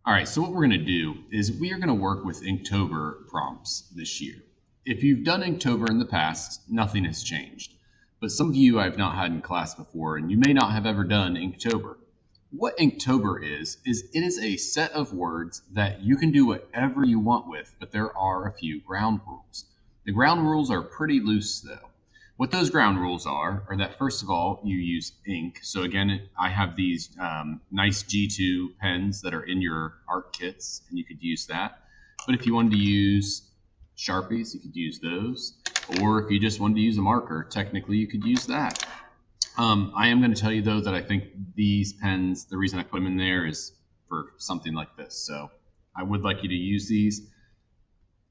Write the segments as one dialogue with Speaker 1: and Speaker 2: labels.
Speaker 1: All right, so what we're going to do is we are going to work with Inktober prompts this year. If you've done Inktober in the past, nothing has changed. But some of you I've not had in class before, and you may not have ever done Inktober. What Inktober is it is a set of words that you can do whatever you want with, but there are a few ground rules. The ground rules are pretty loose though. What those ground rules are that first of all, you use ink. So again, I have these nice G2 pens that are in your art kits, and you could use that. But if you wanted to use Sharpies, you could use those. Or if you just wanted to use a marker, technically you could use that. I am going to tell you though that I think these pens, the reason I put them in there is for something like this. So I would like you to use these.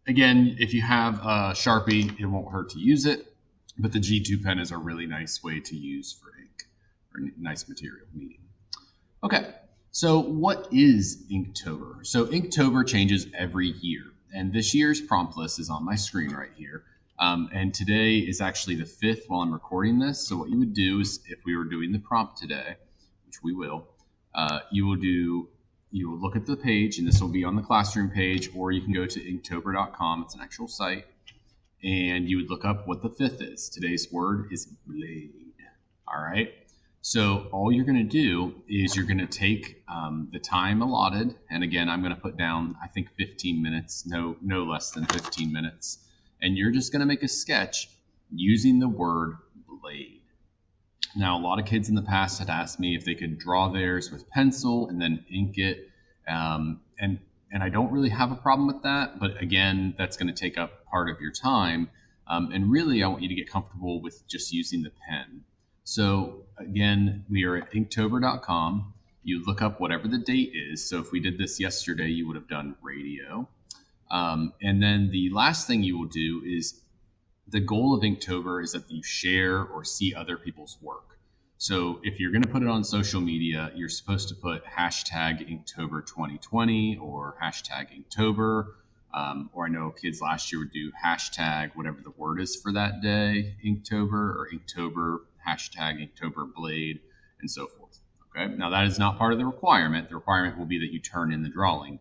Speaker 1: Again, if you have a Sharpie, it won't hurt to use it. But the G2 pen is a really nice way to use for ink, or nice material medium. Okay, so what is Inktober? So Inktober changes every year, and this year's prompt list is on my screen right here. And today is actually the 5th while I'm recording this. So what you would do is, if we were doing the prompt today, which we will, you will look at the page, and this will be on the classroom page, or you can go to inktober.com. It's an actual site. And you would look up what the 5th is. Today's word is blade. All right. So all you're going to do is you're going to take the time allotted. And again, I'm going to put down, I think 15 minutes, no less than 15 minutes. And you're just going to make a sketch using the word blade. Now, a lot of kids in the past had asked me if they could draw theirs with pencil and then ink it. And I don't really have a problem with that, but again, that's going to take up part of your time. And really, I want you to get comfortable with just using the pen. So again, we are at inktober.com. You look up whatever the date is. So if we did this yesterday, you would have done radio. And then the last thing you will do is, the goal of Inktober is that you share or see other people's work. So if you're going to put it on social media, you're supposed to put hashtag Inktober 2020 or hashtag Inktober. Or I know kids last year would do hashtag whatever the word is for that day, Inktober, or Inktober, hashtag Inktober Blade, and so forth. Okay. Now that is not part of the requirement. The requirement will be that you turn in the drawing.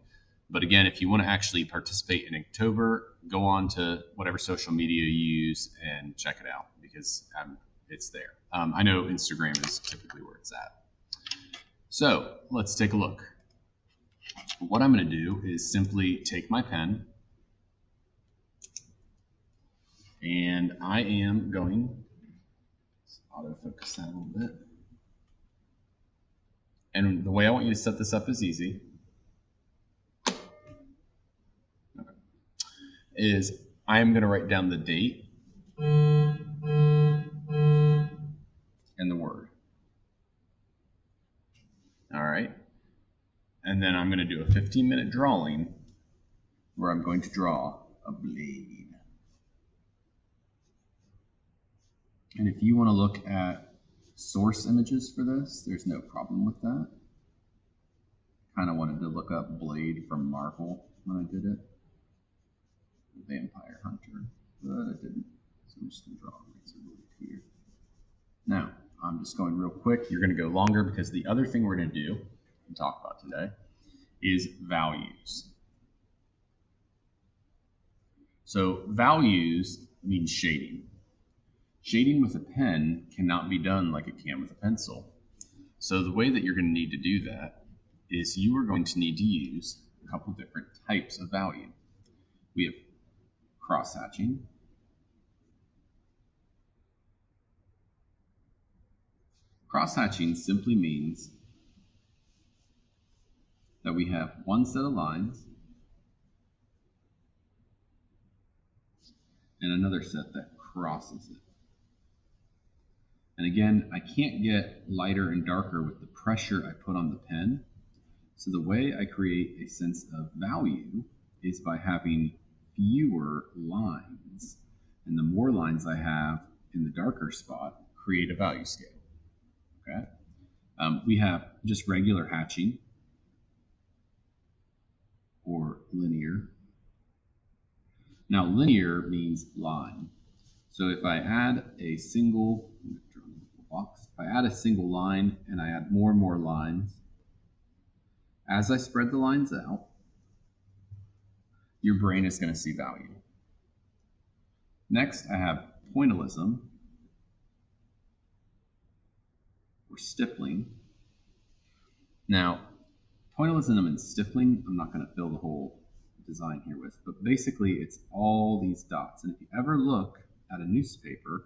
Speaker 1: But again, if you want to actually participate in Inktober, go on to whatever social media you use and check it out, because it's there. I know Instagram is typically where it's at. So let's take a look. What I'm going to do is simply take my pen, and I am going to autofocus that a little bit. And the way I want you to set this up is easy. Is I am going to write down the date and the word. All right. And then I'm going to do a 15-minute drawing where I'm going to draw a blade. And if you want to look at source images for this, there's no problem with that. Kind of wanted to look up Blade from Marvel when I did it. Vampire Hunter, but I didn't. So I'm just going to draw it really clear. Now, I'm just going real quick. You're going to go longer because the other thing we're going to do and talk about today is values. So values means shading. Shading with a pen cannot be done like it can with a pencil. So the way that you're going to need to do that is you are going to need to use a couple different types of value. We have cross-hatching, cross-hatching simply means that we have one set of lines and another set that crosses it. And again, I can't get lighter and darker with the pressure I put on the pen. So the way I create a sense of value is by having fewer lines. And the more lines I have in the darker spot, create a value scale. Okay. We have just regular hatching or linear. Now linear means line. So if I add a single box, if I add a single line and I add more and more lines, as I spread the lines out, your brain is going to see value. Next, I have Pointillism, or Stippling. Now, Pointillism and Stippling, I'm not going to fill the whole design here with, but basically it's all these dots. And if you ever look at a newspaper,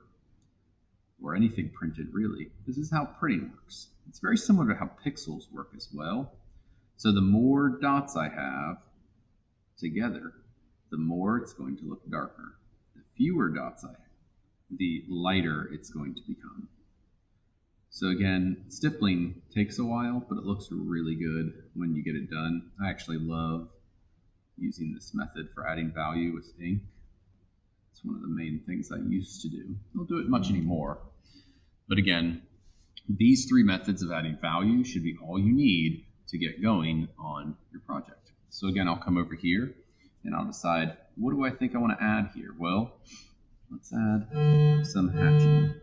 Speaker 1: or anything printed really, this is how printing works. It's very similar to how pixels work as well. So the more dots I have together, the more it's going to look darker. The fewer dots I have, the lighter it's going to become. So again, stippling takes a while, but it looks really good when you get it done. I actually love using this method for adding value with ink. It's one of the main things I used to do. I don't do it much anymore. But again, these three methods of adding value should be all you need to get going on your project. So again, I'll come over here and I'll decide, what do I think I want to add here? Well, let's add some hatching.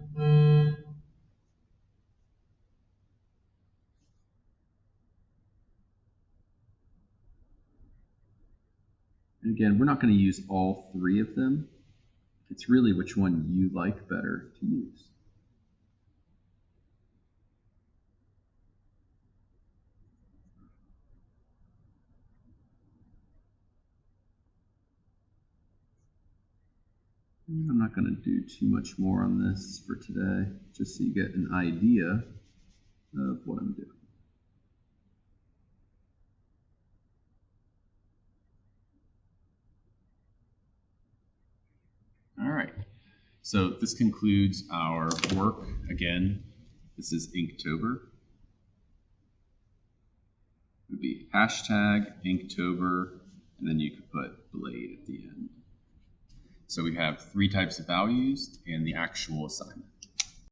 Speaker 1: And again, we're not going to use all three of them. It's really which one you like better to use. I'm not going to do too much more on this for today, just so you get an idea of what I'm doing. All right, so this concludes our work. Again, this is Inktober. It would be hashtag Inktober, and then you could put blade at the end. So we have three types of values and the actual assignment.